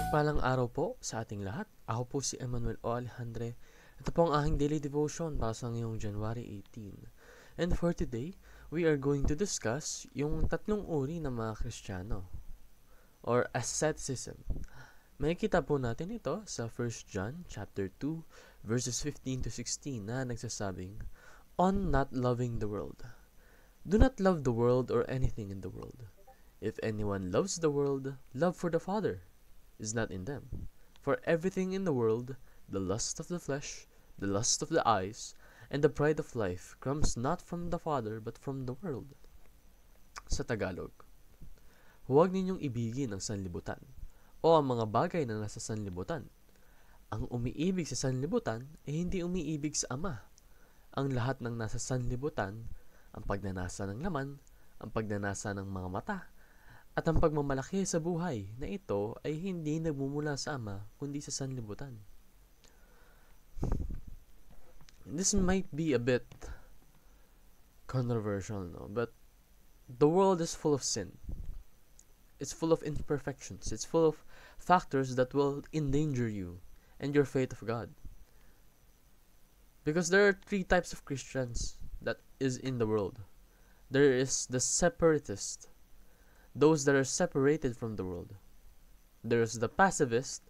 Mapagpalang araw po sa ating lahat. Ako po si Emmanuel O. Alejandre. Ito po ang aking daily devotion para sa ngayong January 18. And for today, we are going to discuss yung tatlong uri ng mga Kristiyano or asceticism. Makikita po natin ito sa 1 John chapter 2 verses 15 to 16 na nagsasabing, "On not loving the world. Do not love the world or anything in the world. If anyone loves the world, love for the Father is not in them. For everything in the world, the lust of the flesh, the lust of the eyes, and the pride of life comes not from the Father but from the world." Sa Tagalog, huwag ninyong ibigin ang sanlibutan o ang mga bagay na nasa sanlibutan. Ang umiibig sa sanlibutan ay hindi umiibig sa Ama. Ang lahat ng nasa sanlibutan, ang pagnanasa ng laman, ang pagnanasa ng mga mata, at ang pagmamalaki sa buhay na ito ay hindi nagmumula sa Ama kundi sa sanlibutan. This might be a bit controversial, no? But the world is full of sin. It's full of imperfections. It's full of factors that will endanger you and your faith of God. Because there are three types of Christians that is in the world. There is the separatist, those that are separated from the world. There's the pacifist,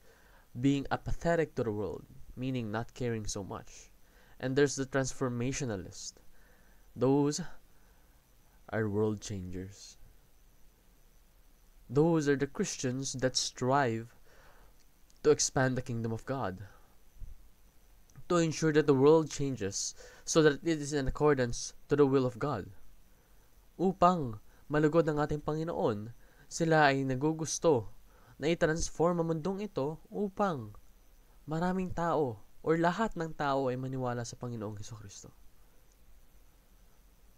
being apathetic to the world, meaning not caring so much. And there's the transformationalist. Those are world changers. Those are the Christians that strive to expand the kingdom of God, to ensure that the world changes so that it is in accordance to the will of God. Upang malugod ng ating Panginoon, sila ay nagugusto na i-transform ang mundong ito upang maraming tao or lahat ng tao ay maniwala sa Panginoong Hesukristo.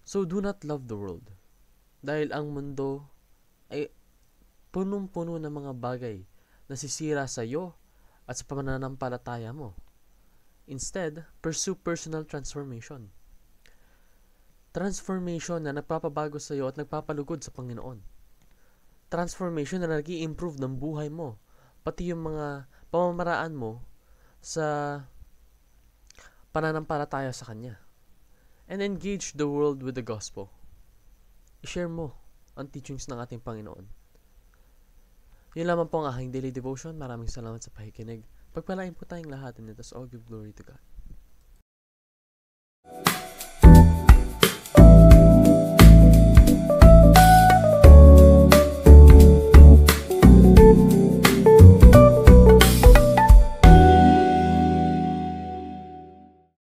So do not love the world, dahil ang mundo ay punong-puno ng mga bagay na sisira sa iyo at sa pananampalataya mo. Instead, pursue personal transformation. Transformation na nagpapabago sa iyo at nagpapalugod sa Panginoon. Transformation na nag-i-improve ng buhay mo, pati yung mga pamamaraan mo sa pananampalataya sa Kanya. And engage the world with the gospel. I-share mo ang teachings ng ating Panginoon. Yun lamang po ang aking daily devotion. Maraming salamat sa pakikinig. Pagpalain po tayong lahat, and let us all give glory to God.